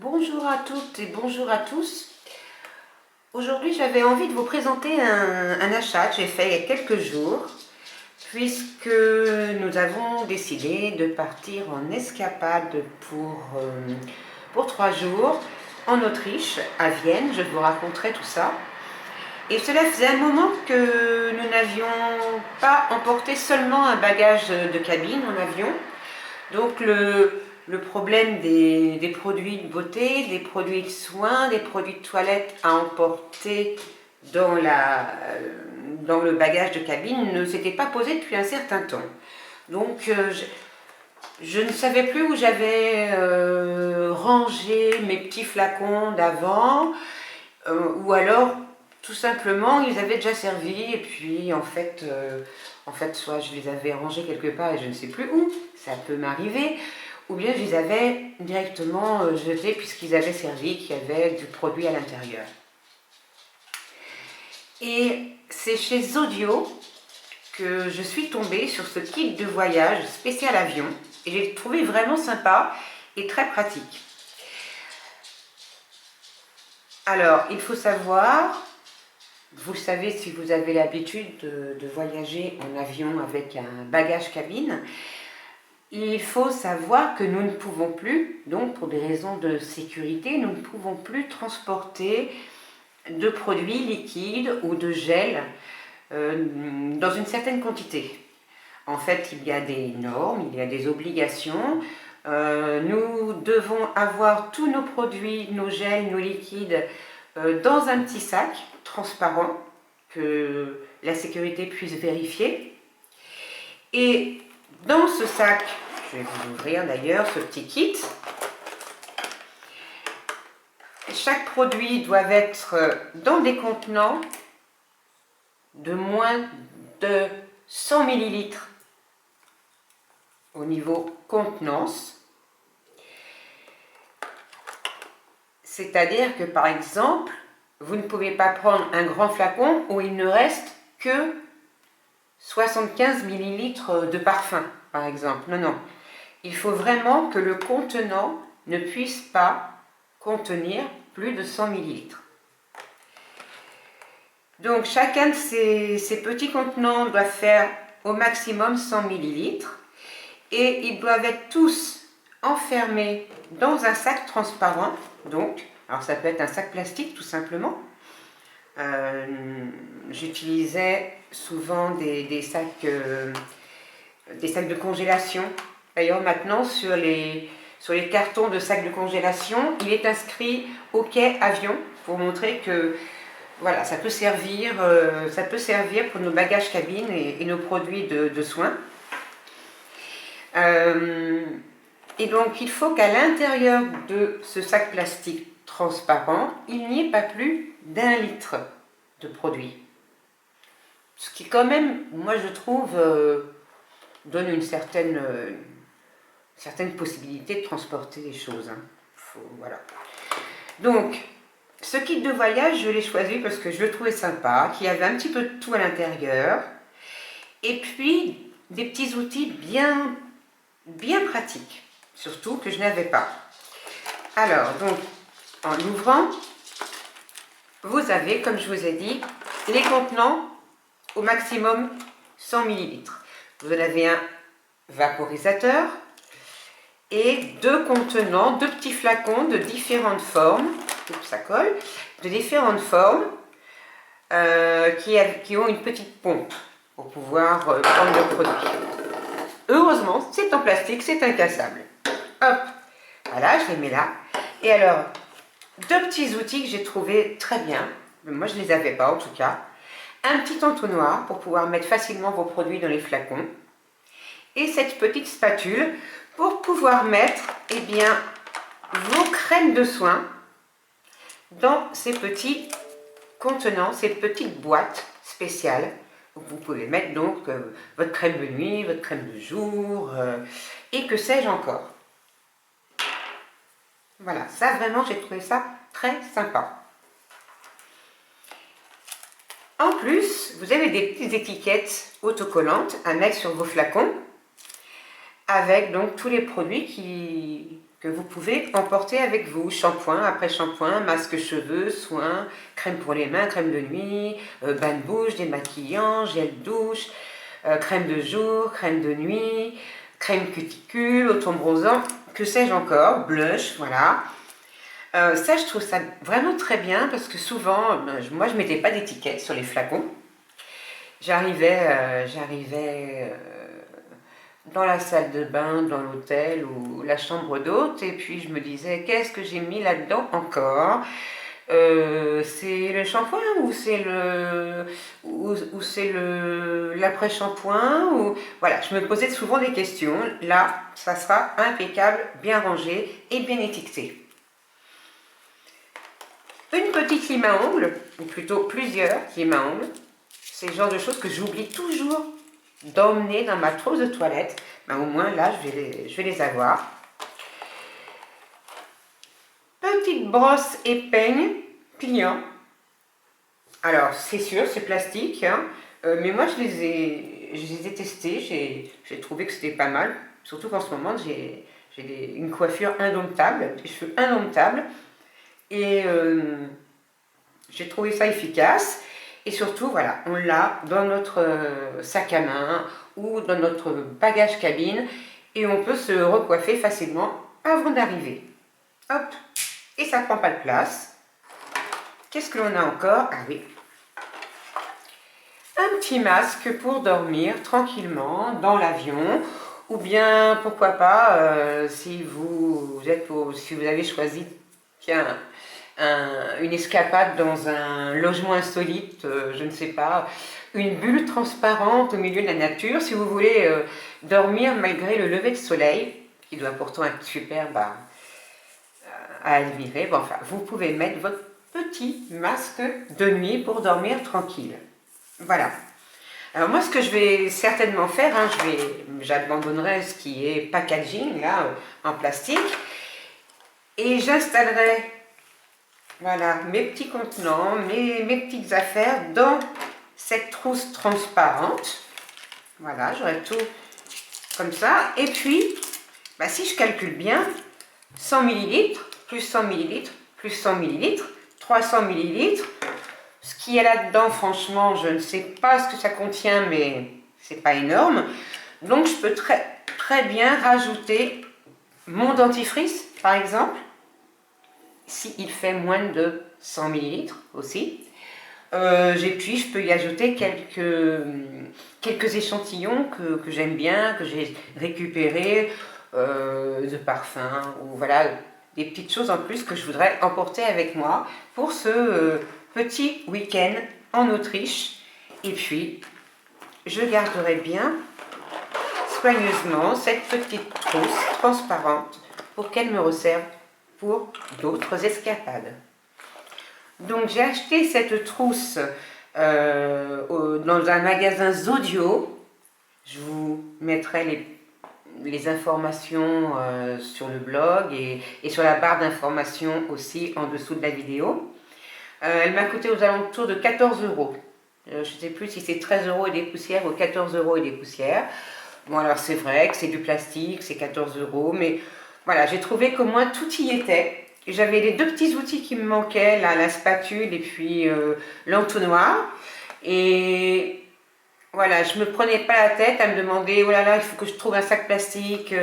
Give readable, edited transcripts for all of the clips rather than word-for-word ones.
Bonjour à toutes et bonjour à tous. Aujourd'hui, j'avais envie de vous présenter un achat que j'ai fait il y a quelques jours, puisque nous avons décidé de partir en escapade pour 3 jours en Autriche, à Vienne. Je vous raconterai tout ça. Et cela faisait un moment que nous n'avions pas emporté seulement un bagage de cabine en avion. Donc le problème des produits de beauté, des produits de soins, des produits de toilette à emporter dans le bagage de cabine ne s'était pas posé depuis un certain temps. Donc je ne savais plus où j'avais rangé mes petits flacons d'avant, ou alors tout simplement ils avaient déjà servi et puis en fait soit je les avais rangés quelque part et je ne sais plus où, ça peut m'arriver, ou bien je les avais directement jetés puisqu'ils avaient servi, qu'il y avait du produit à l'intérieur. Et c'est chez Zodio que je suis tombée sur ce kit de voyage spécial avion et j'ai trouvé vraiment sympa et très pratique. Alors, il faut savoir, vous le savez si vous avez l'habitude de voyager en avion avec un bagage cabine, il faut savoir que nous ne pouvons plus, donc pour des raisons de sécurité, nous ne pouvons plus transporter de produits liquides ou de gel dans une certaine quantité. En fait, il y a des normes, il y a des obligations. Nous devons avoir tous nos produits, nos gels, nos liquides dans un petit sac transparent que la sécurité puisse vérifier. Et dans ce sac, je vais vous ouvrir d'ailleurs ce petit kit. Chaque produit doit être dans des contenants de moins de 100 ml au niveau contenance. C'est-à-dire que par exemple, vous ne pouvez pas prendre un grand flacon où il ne reste que 75 ml de parfum, par exemple. Non, non. Il faut vraiment que le contenant ne puisse pas contenir plus de 100 ml. Donc chacun de ces petits contenants doit faire au maximum 100 ml et ils doivent être tous enfermés dans un sac transparent. Donc, alors ça peut être un sac plastique tout simplement. J'utilisais souvent des sacs de congélation. D'ailleurs maintenant sur les cartons de sacs de congélation, il est inscrit OK avion pour montrer que voilà, ça peut servir pour nos bagages cabine et nos produits de soins. Et donc il faut qu'à l'intérieur de ce sac plastique transparent, il n'y ait pas plus d'1 litre de produit. Ce qui quand même, moi je trouve, donne une certaine possibilité de transporter les choses. Voilà. Donc, ce kit de voyage, je l'ai choisi parce que je le trouvais sympa, qu'il y avait un petit peu de tout à l'intérieur. Et puis, des petits outils bien pratiques, surtout que je n'avais pas. Alors, donc, en l'ouvrant, vous avez, comme je vous ai dit, les contenants au maximum 100 ml. Vous en avez un vaporisateur et deux contenants, deux petits flacons de différentes formes, ça colle, de différentes formes qui ont une petite pompe pour pouvoir prendre le produit. Heureusement, c'est en plastique, c'est incassable. Hop, voilà, je les mets là. Et alors, deux petits outils que j'ai trouvés très bien, moi je ne les avais pas en tout cas. Un petit entonnoir pour pouvoir mettre facilement vos produits dans les flacons. Et cette petite spatule pour pouvoir mettre vos crèmes de soins dans ces petits contenants, ces petites boîtes spéciales. Vous pouvez mettre donc votre crème de nuit, votre crème de jour et que sais-je encore. Voilà, ça vraiment j'ai trouvé ça très sympa. En plus, vous avez des petites étiquettes autocollantes à mettre sur vos flacons avec donc tous les produits que vous pouvez emporter avec vous. Shampoing après shampoing, masque cheveux, soins, crème pour les mains, crème de nuit, bain de bouche, démaquillant, gel douche, crème de jour, crème de nuit, crème cuticule, autobronzant, que sais-je encore, blush, voilà. Ça, je trouve ça vraiment très bien parce que souvent, moi, je ne mettais pas d'étiquette sur les flacons. J'arrivais dans la salle de bain, dans l'hôtel ou la chambre d'hôte, et puis je me disais, qu'est-ce que j'ai mis là-dedans encore? C'est le shampoing ou c'est l'après-shampoing ou voilà, je me posais souvent des questions. Là, ça sera impeccable, bien rangé et bien étiqueté. Une petite lime à ongles, ou plutôt plusieurs limes à ongles. C'est le genre de choses que j'oublie toujours d'emmener dans ma trousse de toilette. Ben, au moins là, je vais les avoir. Petite brosse et peigne pliant. Alors, c'est sûr, c'est plastique, hein, mais moi, je les ai testés. J'ai trouvé que c'était pas mal. Surtout qu'en ce moment, j'ai une coiffure indomptable, des cheveux indomptables. Et j'ai trouvé ça efficace. Et surtout, voilà, on l'a dans notre sac à main ou dans notre bagage cabine. Et on peut se recoiffer facilement avant d'arriver. Hop! Et ça ne prend pas de place. Qu'est-ce que l'on a encore? Ah oui. Un petit masque pour dormir tranquillement dans l'avion. Ou bien, pourquoi pas, si vous avez choisi, tiens, une escapade dans un logement insolite, je ne sais pas, une bulle transparente au milieu de la nature, si vous voulez dormir malgré le lever de soleil, qui doit pourtant être superbe à admirer, bon, enfin, vous pouvez mettre votre petit masque de nuit pour dormir tranquille. Voilà. Alors moi, ce que je vais certainement faire, hein, j'abandonnerai ce qui est packaging, là, en plastique, et j'installerai, voilà, mes petits contenants, mes petites affaires dans cette trousse transparente. Voilà, j'aurai tout comme ça. Et puis, bah, si je calcule bien, 100 ml, plus 100 ml, plus 100 ml, 300 ml. Ce qu'il y a là-dedans, franchement, je ne sais pas ce que ça contient, mais c'est pas énorme. Donc, je peux très bien rajouter mon dentifrice, par exemple, s'il fait moins de 100 ml aussi. Puis je peux y ajouter quelques échantillons que j'aime bien, que j'ai récupérés, de parfums, ou voilà, des petites choses en plus que je voudrais emporter avec moi pour ce petit week-end en Autriche. Et puis, je garderai bien soigneusement cette petite trousse transparente pour qu'elle me resserve pour d'autres escapades. Donc j'ai acheté cette trousse dans un magasin Zodio. Je vous mettrai les informations sur le blog et sur la barre d'informations aussi en dessous de la vidéo. Elle m'a coûté aux alentours de 14 €. Je ne sais plus si c'est 13 € et des poussières ou 14 € et des poussières. Bon, alors c'est vrai que c'est du plastique, c'est 14 €, mais voilà, j'ai trouvé qu'au moins tout y était. J'avais les deux petits outils qui me manquaient, là, la spatule et puis l'entonnoir. Et voilà, je me prenais pas la tête à me demander, oh là là, il faut que je trouve un sac plastique,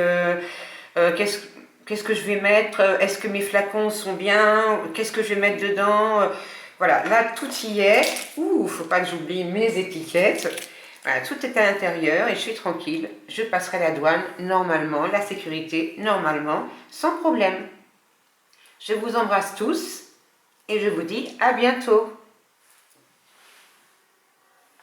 qu'est-ce que je vais mettre, est-ce que mes flacons sont bien, qu'est-ce que je vais mettre dedans, voilà, là tout y est. Ouh, faut pas que j'oublie mes étiquettes. Voilà, tout est à l'intérieur et je suis tranquille. Je passerai la douane normalement, la sécurité normalement, sans problème. Je vous embrasse tous et je vous dis à bientôt.